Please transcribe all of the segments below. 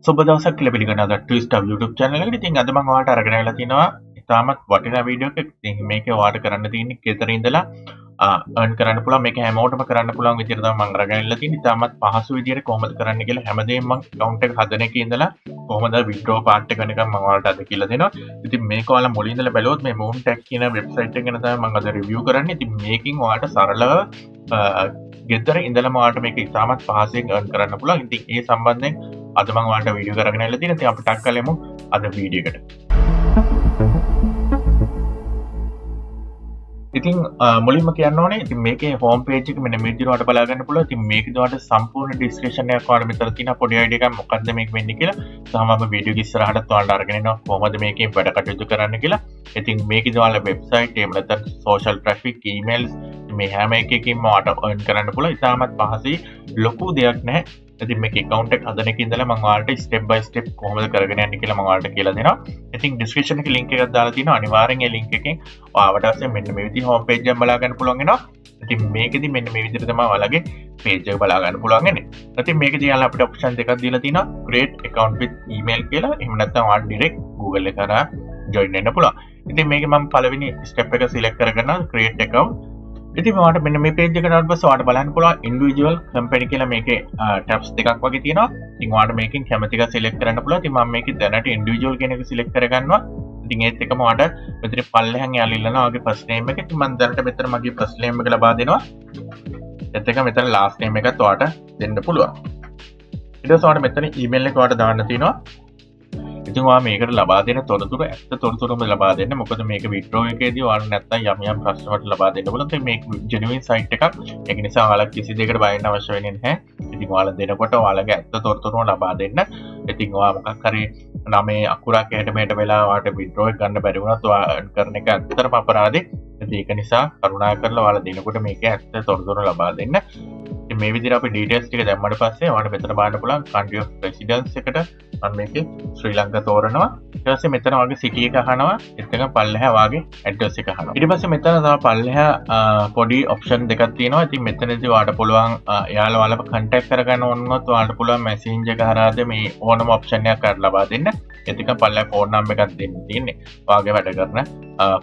සුබ දවසක් කියලා පිළිගන්න අද ට්විස්ට් අප් YouTube channel එකට. ඉතින් අද මම ඔයාලට අරගෙන ආලා තිනවා ඉතාමත් වටිනා වීඩියෝ එකක්. ඉතින් මේකේ ඔයාලට කරන්න තියෙන්නේ ගෙදර ඉඳලා earn කරන්න පුළුවන්. මේක හැමෝටම කරන්න පුළුවන් විදිහට තමයි මම අරගෙන ආලා තියෙන්නේ. ඉතාමත් පහසු විදිහට කොහොමද කරන්න කියලා හැමදේම මම account එක හදන එකේ ඉඳලා කොහොමද withdraw part එක වෙනකම් මම ඔයාලට අද කියලා දෙනවා. ඉතින් මේක ඔයාලා මුලින් ඉඳලා බැලුවොත් මේ Moontech කියන වෙබ්සයිට් එක ගැන තමයි මම අද review කරන්නේ. ඉතින් මේකෙන් ඔයාලට සරලව ගෙදර ඉඳලම ඔයාලට මේක ඉතාමත් පහසුවෙන් earn කරන්න පුළුවන්. ඉතින් ඒ සම්බන්ධයෙන් අද මම ඔයාලට වීඩියෝ කරගෙන ආලා තියෙනවා. ඉතින් අපි ටක් කරලමු අද වීඩියෝ එකට. ඉතින් මුලින්ම කියන්න ඕනේ ඉතින් මේකේ හෝම් පේජ් එක මෙන්න මේ විදිහට ඔයාලට බලා ගන්න පුළුවන්. ඉතින් මේකේ ඔයාලට සම්පූර්ණ ඩිස්ක්‍රිප්ෂන් එකක් ඔයාලට මෙතන තියෙන පොඩි අයිඩියා එකක් මොකක්ද මේක වෙන්නේ කියලා. තමම වීඩියෝ එක ඉස්සරහට ඔයාලට අරගෙන එනවා කොහොමද මේකේ වැඩ කටයුතු කරන්න කියලා. ඉතින් මේකේ ඔයාලා වෙබ්සයිට් එහෙම නැත්නම් සෝෂල් ට්‍රැෆික් ඊමේල්ස් මේ හැම එකකින්ම ඔයාලට earn කරන්න පුළුවන්. ඉතාමත් පහසුයි ලොකු දෙයක් නැහැ. ඉතින් මේක account එක හදන එකේ ඉඳලා මම ඔයාලට step by step කොහොමද කරගෙන යන්නේ කියලා මම ඔයාලට කියලා දෙනවා. ඉතින් description එකේ link එකක් දාලා තියෙනවා. අනිවාර්යෙන් ඒ link එකෙන් ඔයාලට ASCII මෙන්න මේ විදිහේ home page එක බලා ගන්න පුළුවන් වෙනවා. ඉතින් මේකෙදි මෙන්න මේ විදිහට තමයි ඔයාලගේ page එක බලා ගන්න පුළුවන් වෙන්නේ. ඉතින් මේකෙදි යාලා අපිට option දෙකක් දීලා තියෙනවා. create account with email කියලා. එහෙම නැත්නම් ඔයාලට direct Google එක කරා join වෙන්න පුළුවන්. ඉතින් මේකේ මම පළවෙනි step එක select කරගෙන create account. ඉතින් ඔයාලට මෙන්න මේ page එකට ආවට පස්සේ ඔයාලට බලන්න පුළුවන් individual company කියලා මේකේ tabs දෙකක් වගේ තියෙනවා. ඉතින් ඔයාලට මේකෙන් කැමති එක select කරන්න පුළුවන්. ඉතින් මම මේකේ දැනට individual කියන එක select කරගන්නවා. ඉතින් ඒත් එකම ඔයාලට මෙතන පල්ලෙහාන් යාලා ඉල්ලනවා ඔයාගේ first name එක. ඉතින් මම දැනට මෙතන මගේ first name එක ලබා දෙනවා. ඒත් එක මෙතන last name එකත් ඔයාලට දෙන්න පුළුවන්. ඊට පස්සේ ඔයාලට මෙතන email එක ඔයාලට දාන්න තියෙනවා. ඉතින් ඔයා මේකට ලබා දෙන තොරතුරු ඇත්ත තොරතුරුම ලබා දෙන්න. මොකද මේක withdraw එකේදී ඔයාලට නැත්තම් යම් ප්‍රශ්න වලට ලබා දෙන්න පුළුවන්. ඉතින් මේක genuine site එකක්. ඒක නිසා ඔයාලා කිසි දෙයකට බය වෙන්න අවශ්‍ය වෙන්නේ නැහැ. ඉතින් ඔයාලා දෙනකොට ඔයාලගේ ඇත්ත තොරතුරුම ලබා දෙන්න. ඉතින් ඔයා මොකක් හරි නමේ අකුරක් එහෙට මෙහෙට වෙලා ඔයාලට withdraw එක ගන්න බැරි වුණත් ඔයා කරන එක ඇත්තටම අපරාධේ. ඉතින් ඒක නිසා කරුණාකරලා ඔයාලා දෙනකොට මේකේ ඇත්ත තොරතුරු ලබා දෙන්න. ඉතින් මේ විදිහට අපි details ටික දැම්මට පස්සේ ඔයාලට මෙතන බලන්න පුළුවන් country of residence එකට මම මේකේ ශ්‍රී ලංකා තෝරනවා. ඊට පස්සේ මෙතන වගේ city එක අහනවා. ඒත් එක පල්ලෙහා වගේ address එක අහනවා. ඊට පස්සේ මෙතන තමයි පල්ලෙහා පොඩි option දෙකක් තියෙනවා. ඉතින් මෙතනදී ඔයාලට පුළුවන් එයාලා ඔයාලව contact කරගන්න ඕන වුණොත් ඔයාලට පුළුවන් message එක හරහාද මේ ඕනම option එකක් අර ලබා දෙන්න. ඒත් එක පල්ලෙහා phone number එකක් දෙන්න තියෙන්නේ. ඔයාගේ වැඩ කරන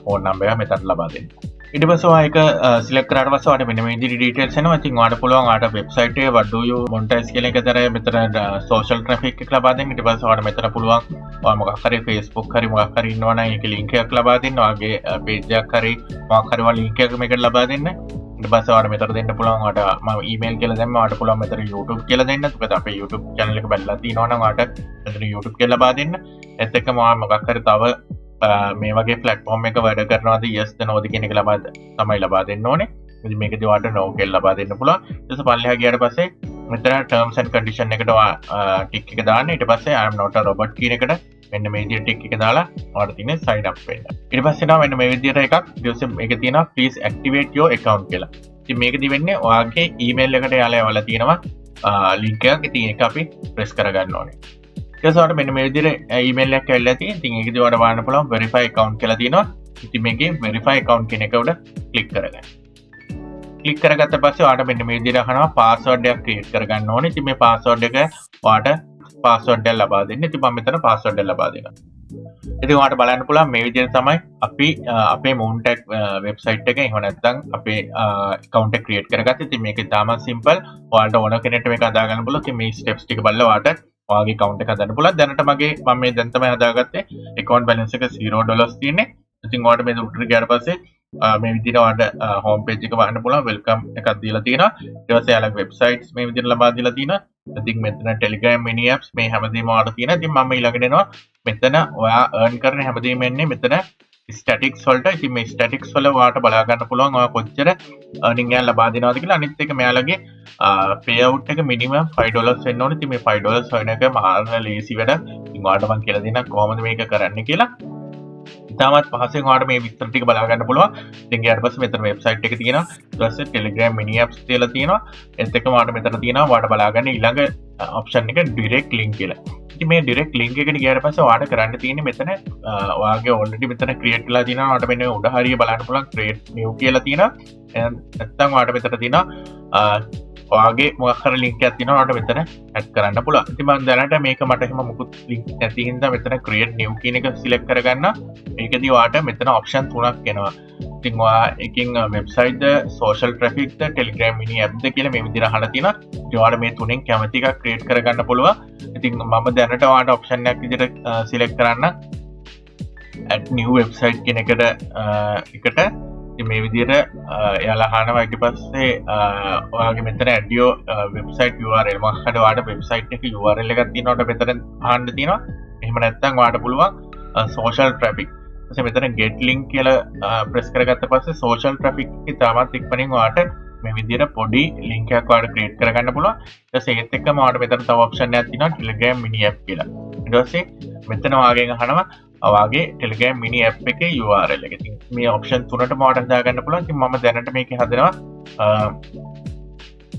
phone number එක මෙතන ලබා දෙන්න. ඊට පස්සේ ඔයා ඒක select කරාට පස්සේ ඔයාලට මෙන්න මේ විදිහට details එනවා. ඉතින් ඔයාලට පුළුවන් ඔයාලට website එකේ what do you monetize කියලා එකතර මෙතන social traffic එක ලබා දෙන්න. ඊට පස්සේ ඔයාලට මෙතන පුළුවන් ඔයා මොකක් හරි Facebook හරි මොකක් හරි ඉන්නවා නම් ඒකේ link එකක් ලබා දෙන්න. ඔයාගේ page එකක් හරි මොකක් හරි වල link එකක් මේකට ලබා දෙන්න. ඊට පස්සේ ඔයාලට මෙතන දෙන්න පුළුවන් ඔයාලට මම email කියලා දැම්ම ඔයාලට පුළුවන් මෙතන YouTube කියලා දෙන්න. මොකද අපේ YouTube channel එක බලලා තියෙනවා නම් ඔයාලට මෙතන YouTube කියලා ලබා දෙන්න. ඒත් එක්කම ඔයා මොකක් හරි තව මේ වගේ platform එක වැඩ කරනවාද yes ද no ද කියන එක තමයි ලබා දෙන්න ඕනේ. ඉතින් මේකදී ඔයාලට no කියලා ලබා දෙන්න පුළුවන්. ඊට පස්සේ පල්ලෙහා ගියාට පස්සේ මෙතන terms and condition එකට ඔයා ටික් එක දාන්න. ඊට පස්සේ I am not a robot කියන එකට මෙන්න මේ විදිහට ටික් එක දාලා ඔයාලට තියෙන sign up වෙන්න. ඊට පස්සේ නම් මෙන්න මේ විදිහට එකක් ඊට පස්සේ මේකේ තියෙනවා please activate your account කියලා. ඉතින් මේකදී වෙන්නේ ඔයාගේ email එකට යාලා තියෙනවා link එකක්. ඉතින් ඒක අපි press කරගන්න ඕනේ. ඊට මෙන්න මේ විදිහට ඊමේල් එකක් ඇවිල්ලා තියෙනවා. ඉතින් ඒකදී ඔයාලට බලන්න පුළුවන් verify account කියලා තියෙනවා. ඉතින් මේකේ verify account කියන එක උඩ ක්ලික් කරගන්න. ක්ලික් කරගත්ත පස්සේ ඔයාලට මෙන්න මේ විදිහට අහනවා password එකක් create කරගන්න ඕනේ. ඉතින් මේ password එක ඔයාලට password එක ලබා දෙන්න. ඉතින් මම මෙතන password එක ලබා දෙනවා. ඉතින් ඔයාලට බලන්න පුළුවන් මේ විදිහට තමයි අපි අපේ Moontech website එක එහෙම නැත්නම් අපේ account එක create කරගත්තේ. ඉතින් මේක ඉතාමත් simple. ඔයාලට ඕන කෙනෙක්ට මේක හදා ගන්න පුළුවන්. ඉතින් මේ steps ටික බලලා ඔයාලට ඔයාගේ account එක හදන්න පුළුවන්. දැනට මම මේ දැන් තමයි හදාගත්තේ. account balance එක $0 තියෙන්නේ. ඉතින් ඔයාලට මේ උඩට ගියාට පස්සේ මේ විදිහට ඔයාලට home page එක වහන්න පුළුවන්. welcome එකක් දීලා තියෙනවා. ඊට පස්සේ යාළුවා websites මේ විදිහට ලබා දීලා තියෙනවා. ඉතින් මෙතන Telegram mini apps මේ හැමදේම ඔයාලට තියෙනවා. ඉතින් මම ඊළඟට එනවා මෙතන ඔයා earn කරන හැමදේම එන්නේ මෙතන statics වලට. ඉතින් මේ statics වල ඔයාලට බලා ගන්න පුළුවන් ඔයා කොච්චර earning එකක් ලබා දෙනවද කියලා. අනිත් එක මෙයාලගේ payout එක minimum $5 වෙන්න ඕනේ. ඉතින් මේ $5 හොයන එක මහා ලේසි වැඩක්. ඉතින් ඔයාලට මම කියලා දෙන්නම් කොහොමද මේක කරන්න කියලා. ඉතාමත් පහසෙන් ඔයාලට මේ විස්තර ටික බලා ගන්න පුළුවන්. ඉතින් ඊට පස්සේ මෙතන වෙබ්සයිට් එක තියෙනවා. ඊට පස්සේ Telegram mini apps තියලා තියෙනවා. ඒත් එක්කම ඔයාලට මෙතන තියෙනවා ඔයාලට බලා ගන්න ඊළඟ option එක direct link කියලා. ඉතින් මේ ඩිරෙක්ට් ලින්ක් එකට ගියාට පස්සේ ඔයාලට කරන්න තියෙන්නේ මෙතන ඔයාගේ ඔල්රෙඩි මෙතන ක්‍රියේට් කරලා තියෙනවා. ඔයාලට මෙන්න උඩ හරිය බලන්න පුළුවන් ක්‍රියේට් නිව් කියලා තියෙනවා. නැත්නම් ඔයාලට මෙතන තියෙනවා ඔයාගේ මොකක් හරි ලින්ක් එකක් තියෙනවා ඔයාලට මෙතන ඇඩ් කරන්න පුළුවන්. ඉතින් මම දැනට මේක මට එහෙම මුකුත් ලින්ක් නැති හින්දා මෙතන ක්‍රියේට් නිව් කියන එක සිලෙක්ට් කරගන්න. මේකදී ඔයාලට මෙතන ඔප්ෂන් 3ක් එනවා. ඉතින් ඔයා එකකින් වෙබ්සයිට්ද සෝෂල් ට්‍රැෆික්ද ටෙලිග්‍රෑම් මිනි ඇප්ද කියලා මේ විදිහට අහලා තියෙනවා. ඉතින් ඔයාලට මේ තුනෙන් කැමති එකක් ක්‍රියේට් කරගන්න පුළුවන්. ඉතින් මම දැනට ඔයාලට ඔප්ෂන් එකක් විදිහට සිලෙක්ට් කරන්න add new website කියන එකට මේ විදිහට එයාලා අහනවා. ඊට පස්සේ ඔයාගේ මෙතන add your website URL මොකක් හරි ඔයාලට වෙබ්සයිට් එකේ URL එකක් තියෙනවට මෙතන අහන්න තියෙනවා. එහෙම නැත්නම් ඔයාලට පුළුවන් social traffic. ඊට මෙතන get link කියලා press කරගත්ත පස්සේ social traffic එකේ තාමත් ඉක්මනින් ඔයාලට මේ විදිහට පොඩි link එකක් ඔයාලට create කරගන්න පුළුවන්. ඊට පස්සේ ඒත් එක්කම ඔයාලට මෙතන තව option එකක් තියෙනවා Telegram mini app කියලා. ඊට පස්සේ මෙතන ඔයාගෙන් අහනවා ඔයාගේ Telegram mini app එකේ URL එක. ඉතින් මේ option තුනටම ඔයාලට හදාගන්න පුළුවන්. ඉතින් මම දැනට මේකේ හදනවා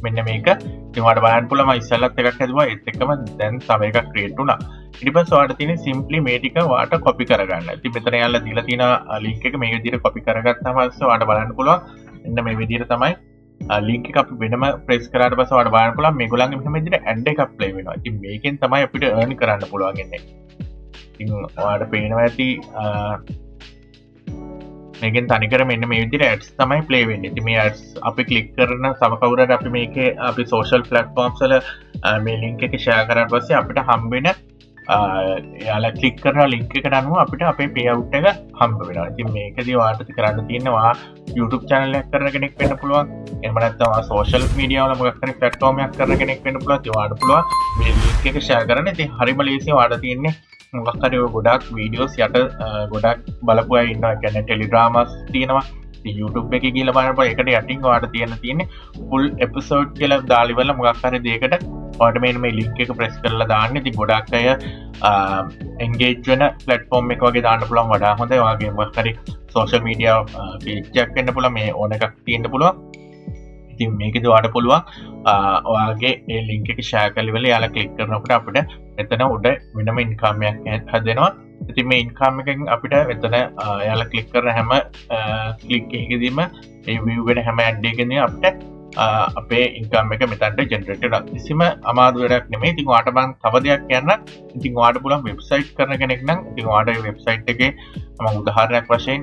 මෙන්න මේක. ඉතින් ඔයාලට බලන්න පුළුවන් මම ඉස්සෙල්ලත් එකක් හදුවා ඒත් එක්කම දැන් තව එකක් create වුණා. ඊට පස්සේ ඔයාලට තියෙන්නේ simply මේ ටික ඔයාලට copy කරගන්න. ඉතින් මෙතන යාලා දීලා තියෙන link එක මේ විදිහට copy කරගත්තාම පස්සේ ඔයාලට බලන්න පුළුවන් මෙන්න මේ විදිහට තමයි link එක අපි වෙනම press කරාට පස්සේ ඔයාලට බලන්න පුළුවන් මේගොල්ලන්ගේ මෙහෙම විදිහට ad එකක් play වෙනවා. ඉතින් මේකෙන් තමයි අපිට earn කරන්න පුළුවන් ඉන්නේ. ඉතින් ඔයාලට පේනවා ඇති මේකෙන් තනිකර මෙන්න මේ විදිහට ads තමයි play වෙන්නේ. ඉතින් මේ ads අපි click කරන සම කවුරුහරි අපි මේකේ අපි social platforms වල මේ link එක share කරාට පස්සේ අපිට හම්බ වෙන යාලා click කරන link එකට අනුව අපිට අපේ payout එක හම්බ වෙනවා. ඉතින් මේකදී ඔයාලට කරන්න තියෙන්නේ ඔයා YouTube channel එකක් කරන කෙනෙක් වෙන්න පුළුවන්. එහෙම නැත්නම් ඔයා social media වල මොකක් හරි platform එකක් කරන කෙනෙක් වෙන්න පුළුවන්. ඉතින් ඔයාලට පුළුවන් මේ link එක share කරන්න. ඉතින් හරිම ලේසියෙන් ඔයාලට තියෙන්නේ මොකක් හරි ගොඩක් වීඩියෝස් යට ගොඩක් බලපු අය ඉන්නවා. ඒ කියන්නේ ටෙලිඩ්‍රාමාස් තියෙනවා. ඉතින් YouTube එකේ ගිහලා බලනකොට ඒකට යටින් ඔයාලට තියෙන්නේ full episode කියලා දාලා ඉවරලා මොකක් හරි දෙයකට ඔයාලට මේ link එක press කරලා දාන්න. ඉතින් ගොඩක් අය engage වෙන platform එක වගේ දාන්න පුළුවන් වඩා හොඳයි. ඔයාගේ මොකක් හරි social media page එකක් වෙන්න පුළුවන්. මේ ඕන එකක් තියෙන්න පුළුවන්. ඉතින් මේකදී ඔයාලට පුළුවන් ඔයාගේ ඒ link එක share කරලා ඉවරලා යාලා click කරනකොට අපිට මෙතන උඩ වෙනම income එකක් හැදෙනවා. ඉතින් මේ income එකෙන් අපිට මෙතන යාලා click කරන හැම click එකකදීම ඒ view වෙන හැම ad එකකදී අපිට අපේ income එක මෙතනට generate වෙනවා. කිසිම අමාරු වැඩක් නෙමෙයි. ඉතින් ඔයාලට මම තව දෙයක් කියන්න. ඉතින් ඔයාලට පුළුවන් website කරන කෙනෙක් නම් ඉතින් ඔයාලට මේ website එකේ මම උදාහරණයක් වශයෙන්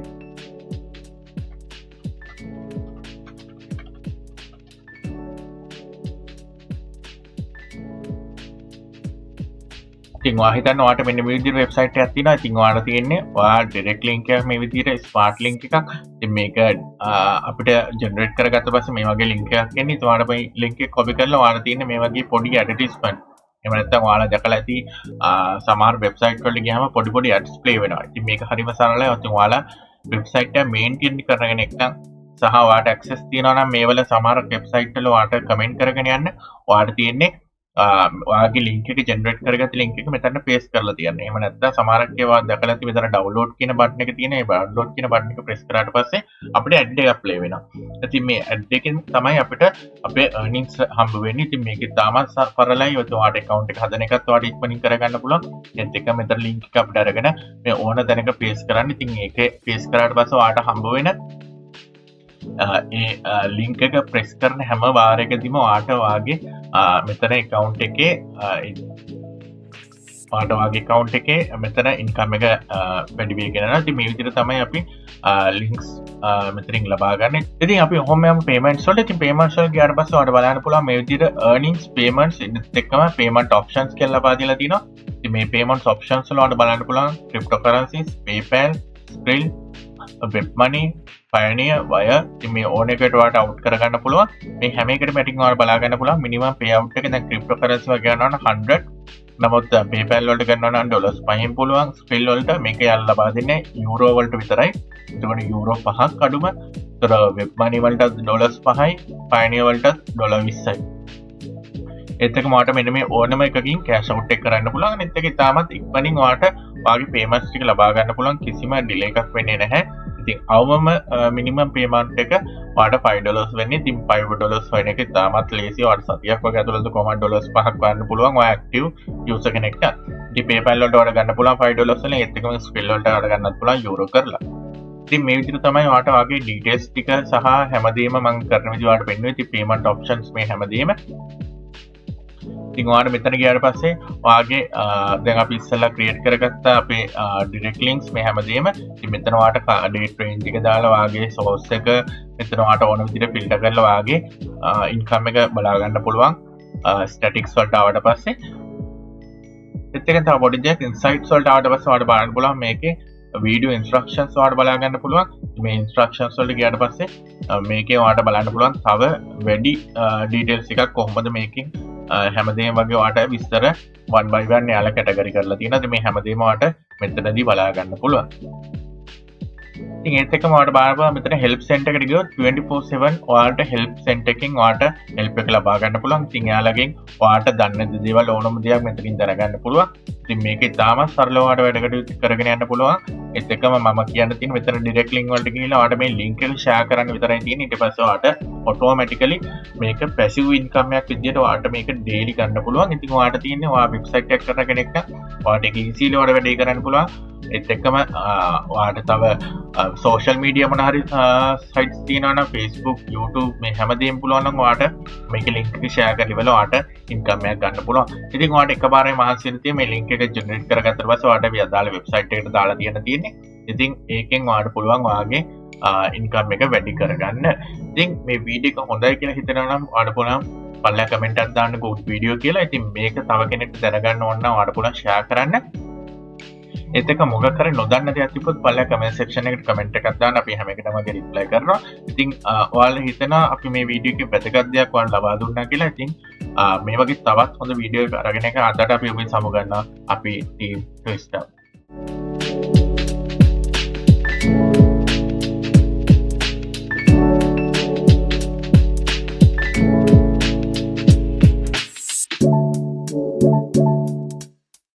ඉතින් ඔයා හිතන්න ඔයාලට මෙන්න මේ විදිහට වෙබ්සයිට් එකක් තියෙනවා. ඉතින් ඔයාලට තියෙන්නේ ඔයා ඩිරෙක්ට් ලින්ක් එකක් මේ විදිහට ස්මාර්ට් ලින්ක් එකක්. ඉතින් මේක අපිට ජෙනරේට් කරගත්ත පස්සේ මේ වගේ ලින්ක් එකක් එන්නේ. ඉතින් ඔයාලට මේ ලින්ක් එක කොපි කරලා ඔයාලට තියෙන්නේ මේ වගේ පොඩි ඇඩ්වර්ටයිස්මන්ට්. එහෙම නැත්නම් ඔයාලා දැකලා ඇති සමහර වෙබ්සයිට් වලට ගියාම පොඩි ඇඩ්ස් ප්ලේ වෙනවා. ඉතින් මේක හරිම සරලයි. ඉතින් ඔයාලා වෙබ්සයිට් එක මේන්ටේන් කරන කෙනෙක් නම් සහ ඔයාලට ඇක්සස් තියෙනවා නම් මේ වල සමහර වෙබ්සයිට් වල ඔයාලට කමෙන්ට් කරගෙන යන්න ඔයාලට තියෙන්නේ ඔයාගේ link එක generate කරගත්ත link එක මෙතන paste කරලා තියන්න. එහෙම නැත්නම් සමහරක් ඒවා දැකලා ඇති මෙතන download කියන button එක තියෙන. ඒ download කියන button එක press කරාට පස්සේ අපිට ad එකක් play වෙනවා. ඉතින් මේ ad එකෙන් තමයි අපිට අපේ earnings හම්බ වෙන්නේ. ඉතින් මේකේ තාමත් සරලයි. ඔයාලට account එක හදන එකත් ඔයාලට ඉක්මනින් කරගන්න පුළුවන්. ඒත් එක මෙතන link එක අපිට අරගෙන මේ ඕන තැනක paste කරන්න. ඉතින් ඒකේ paste කරාට පස්සේ ඔයාලට හම්බ වෙන ලින්ක් එක ප්‍රෙස් කරන හැම වාරයකදීම ඔයාට ඔයාගේ මෙතන account එකේ ඔයාගේ account එකේ මෙතන income එක වැඩි වෙගෙන යනවා. ඉතින් මේ විදිහට තමයි අපි links මෙතනින් ලබා ගන්න. ඉතින් අපි ඔහොම යමු payments වලට. ඉතින් payments වල ගියාට පස්සේ ඔයාලට බලන්න පුළුවන් මේ විදිහට earnings payments එක්කම payment options කියලා ලබා දීලා තියෙනවා. ඉතින් මේ payments options වල ඔයාලට බලන්න පුළුවන් cryptocurrencies, PayPal, Skrill, WebMoney, Pioneer, Wire. ඉතින් මේ ඕන එකට ඔයාලට out කරගන්න පුළුවන්. මේ හැම එකටම ඇටින් ඔයාලට බලා ගන්න පුළුවන් minimum payout එක. දැන් cryptocurrency වගේ ගන්නවා නම් 100. නමුත් PayPal වලට ගන්නවා නම් ඩොලර්ස් 5න් පුළුවන්. Skrill වලට මේක යාලා ලබා දෙන්නේ යූරෝ වලට විතරයි. එතකොට යූරෝ 5ක් අඩුම. ඒතර WebMoney වලට ඩොලර්ස් 5යි, Pioneer වලට ඩොලර් 20යි. ඒත් එක මාට මෙන්න මේ ඕනම එකකින් කෑෂ් අවුට් එක කරන්න පුළුවන්. අනිත් එක ඉතාමත් ඉක්මනින් ඔයාලට ඔයාගේ payments ටික ලබා ගන්න පුළුවන්. කිසිම delay එකක් වෙන්නේ නැහැ. ඉතින් අවම මිනිමම් පේමන්ට් එක ඔයාලට $5 වෙන්නේ. ඉතින් $5 වෙන එක තාමත් ලේසි. ඔයාලට සතියක් වගේ ඇතුළත කොහොමද $5ක් ගන්න පුළුවන් ඔයා ඇක්ටිව් යූසර් කෙනෙක්ට. ඉතින් PayPal වලට ඔයාලට ගන්න පුළුවන් $5 වලින් ඒත් එකම ස්ක්‍රිල් වලට ඔයාලට ගන්නත් පුළුවන් යූරෝ කරලා. ඉතින් මේ විදිහට තමයි ඔයාලට ඔයාගේ ඩීටේල්ස් ටික සහ හැමදේම මම කරන විදිහ ඔයාලට පෙන්වන්නේ. ඉතින් පේමන්ට් ඔප්ෂන්ස් මේ හැමදේම ඉතින් ඔයාලට මෙතන ගියාට පස්සේ ඔයාගේ දැන් අපි ඉස්සෙල්ලා ක්‍රියේට් කරගත්ත අපේ ඩිරෙක්ට් ලින්ක්ස් මේ හැමදේම ඉතින් මෙතන ඔයාලට ඩේට් රේන්ජ් එක දාලා ඔයාගේ සෝස් එක මෙතන ඔයාලට ඕන විදිහට ෆිල්ටර් කරලා ඔයාගේ ඉන්කම් එක බලා ගන්න පුළුවන් ස්ටැටික්ස් වලට ආවට පස්සේ ඒත් එක තව පොඩි දෙයක් ඉන්සයිට්ස් වලට ආවට පස්සේ ඔයාලට බලන්න පුළුවන් මේකේ වීඩියෝ ඉන්ස්ට්‍රක්ෂන්ස් ඔයාලට බලා ගන්න පුළුවන් මේ ඉන්ස්ට්‍රක්ෂන්ස් වලට ගියාට පස්සේ මේකේ ඔයාලට බලන්න පුළුවන් තව වැඩි ඩීටේල්ස් එකක් කොහොමද මේකෙන් හැමදේම වගේ ඔයාලට විස්තර 1 by 1 යාලා කැටගරි කරලා තියෙනවා. ඉතින් මේ හැමදේම ඔයාලට මෙතනදී බලා ගන්න පුළුවන්. ඉතින් ඒත් එක්කම ඔයාලට බලන්න මෙතන හෙල්ප් සෙන්ටර් එකට ගියොත් 24/7 ඔයාලට හෙල්ප් සෙන්ටර් එකකින් ඔයාලට හෙල්ප් එක ලබා ගන්න පුළුවන්. ඉතින් එයාලගෙන් ඔයාලට දන්න දේවල් ඕනම දෙයක් මෙතනින් දැනගන්න පුළුවන්. ඉතින් මේක ඉතාමත් සරලව ඔයාලට වැඩ කටයුතු කරගෙන යන්න පුළුවන්. ඒත් එක්කම මම කියන්න තියෙන මෙතන ඩිරෙක්ට් ලින්ක් වලට ගිහිල්ලා ඔයාලට මේ ලින්ක් එක ෂෙයා කරන්න විතරයි තියෙන්නේ. ඊට පස්සේ ඔයාලට ඔටෝමැටිකලි මේක පැසිව් ඉන්කම් එකක් විදියට ඔයාලට මේක ඩේලි ගන්න පුළුවන්. ඉතින් ඔයාලට තියෙන්නේ ඔයා වෙබ්සයිට් එකක් කරන කෙනෙක් නම් ඔයාලට ඒක ඊසිලි ඔයාලට වැඩේ කරන්න පුළුවන්. ඒත් එක්කම ඔයාලට තව සෝෂල් මීඩියා මොන හරි සයිට්ස් තියෙනවා නම් Facebook, YouTube මේ හැමදේම පුළුවන් නම් ඔයාලට මේක ලින්ක් එක ෂෙයා කරලා ඉවරලා ඔයාලට ඉන්කම් එකක් ගන්න පුළුවන්. ඉතින් ඔයාලට එකපාරේ මහන්සි වෙන තියෙන මේ ලින්ක් එක ජෙනරේට් කරගත්තට පස්සේ ඔයාලට මේ අදාළ වෙබ්සයිට් එකට දාලා තියෙන්නේ. ඉතින් ඒකෙන් ඔයාලට පුළුවන් ඔයාගේ ඉන්කම් එක වැඩි කරගන්න. ඉතින් මේ වීඩියෝ එක හොඳයි කියලා හිතනවා නම් ඔයාලට පුළුවන් පල්ලා කමෙන්ට් එකක් දාන්න good video කියලා. ඉතින් මේක තව කෙනෙක්ට දැනගන්න ඕන නම් ඔයාලට පුළුවන් ෂෙයා කරන්න. ඒත් එක මොකක් හරි නොදන්න දෙයක් තිබ්බොත් පල්ලා කමෙන්ට් සෙක්ෂන් එකට කමෙන්ට් එකක් දාන්න. අපි හැම එකටම රිප්ලයි කරනවා. ඉතින් ඔයාලා හිතනවා අපි මේ වීඩියෝ එකේ වැදගත් දෙයක් ඔයාලට ලබා දුන්නා කියලා. ඉතින් මේ වගේ තවත් හොඳ වීඩියෝ එක අරගෙන අදට අපි ඔබෙන් සමු ගන්නවා. අපි ටීම් ට්විස්ටර්